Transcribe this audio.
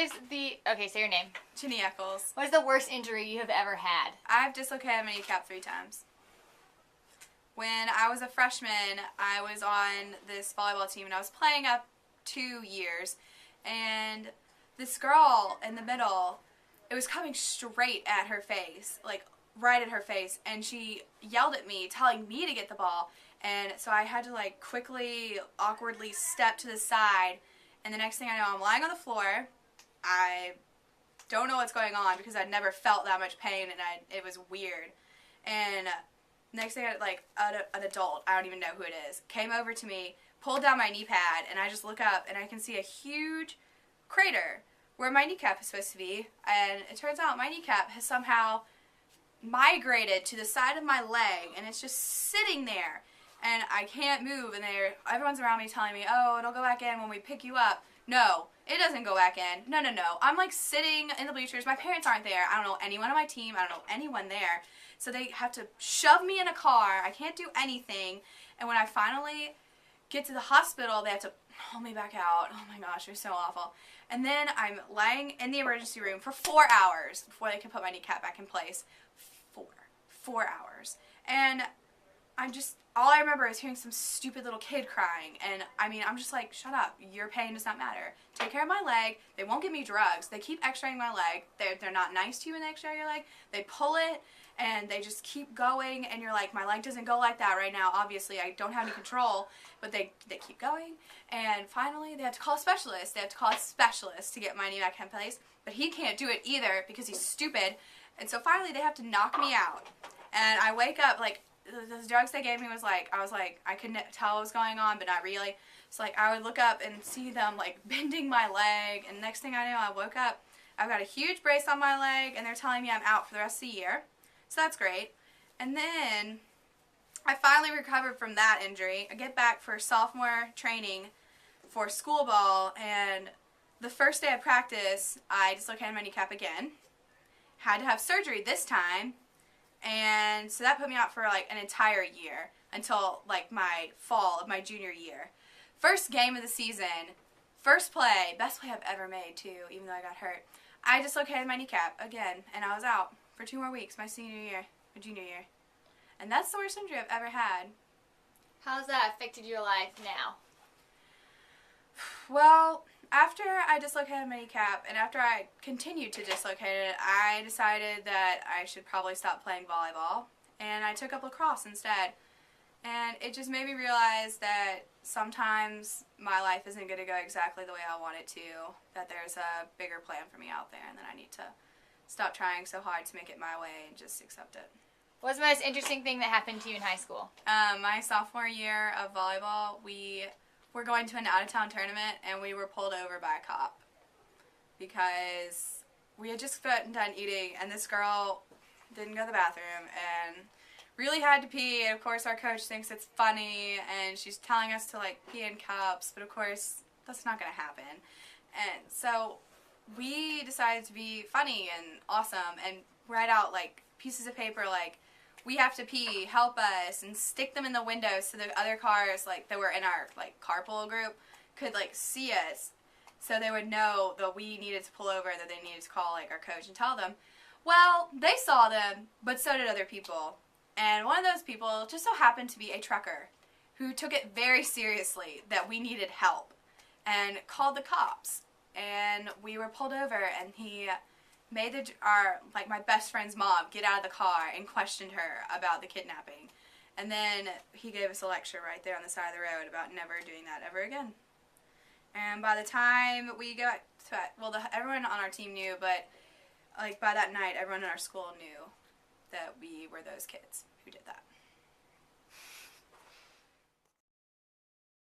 Okay, say your name. Ginny Echols. What is the worst injury you have ever had? I've dislocated my kneecap 3 times. When I was a freshman, I was on this volleyball team and I was playing up 2 years, and this girl in the middle, it was coming straight at her face, like right at her face, and she yelled at me, telling me to get the ball, and so I had to like quickly, awkwardly step to the side, and the next thing I know, I'm lying on the floor. I don't know what's going on because I'd never felt that much pain, and it was weird. And next thing, an adult, I don't even know who it is, came over to me, pulled down my knee pad, and I just look up, and I can see a huge crater where my kneecap is supposed to be, and it turns out my kneecap has somehow migrated to the side of my leg, and it's just sitting there, and I can't move, and everyone's around me telling me, oh, it'll go back in when we pick you up. No, it doesn't go back in. No. I'm like sitting in the bleachers. My parents aren't there. I don't know anyone on my team. I don't know anyone there. So they have to shove me in a car. I can't do anything. And when I finally get to the hospital, they have to pull me back out. Oh my gosh, it was so awful. And then I'm lying in the emergency room for 4 hours before they can put my kneecap back in place. 4 hours. And all I remember is hearing some stupid little kid crying, and I mean, I'm just like, shut up, your pain does not matter. Take care of my leg. They won't give me drugs. They keep x-raying my leg. They're not nice to you when they x-ray your leg. They pull it, and they just keep going, and you're like, my leg doesn't go like that right now. Obviously, I don't have any control, but they keep going, and finally, they have to call a specialist. They have to call a specialist to get my knee back in place, but he can't do it either because he's stupid, and so finally, they have to knock me out, and I wake up, like, the drugs they gave me was like, I couldn't tell what was going on, but not really. So like I would look up and see them like bending my leg, and next thing I know, I woke up, I've got a huge brace on my leg, and they're telling me I'm out for the rest of the year. So that's great. And then I finally recovered from that injury. I get back for sophomore training for school ball, and the first day of practice, I dislocated my kneecap again. Had to have surgery this time. And so that put me out for like an entire year until like my fall of my junior year. First game of the season, first play, best play I've ever made too, even though I got hurt. I dislocated my kneecap again, and I was out for 2 more weeks, my junior year. And that's the worst injury I've ever had. How has that affected your life now? Well, after I dislocated my kneecap, and after I continued to dislocate it, I decided that I should probably stop playing volleyball, and I took up lacrosse instead. And it just made me realize that sometimes my life isn't going to go exactly the way I want it to, that there's a bigger plan for me out there, and that I need to stop trying so hard to make it my way and just accept it. What's the most interesting thing that happened to you in high school? My sophomore year of volleyball, we're going to an out-of-town tournament, and we were pulled over by a cop because we had just gotten done eating, and this girl didn't go to the bathroom and really had to pee, and of course our coach thinks it's funny, and she's telling us to like pee in cups, but of course that's not going to happen. And so we decided to be funny and awesome and write out like pieces of paper like, we have to pee, help us, and stick them in the windows so the other cars like that were in our like carpool group could like see us, so they would know that we needed to pull over, that they needed to call like our coach and tell them. Well, they saw them, but so did other people, and one of those people just so happened to be a trucker who took it very seriously that we needed help and called the cops, and we were pulled over, and he made my best friend's mom get out of the car and questioned her about the kidnapping. And then he gave us a lecture right there on the side of the road about never doing that ever again. And by the time we got to it, well, everyone on our team knew, but like by that night, everyone in our school knew that we were those kids who did that.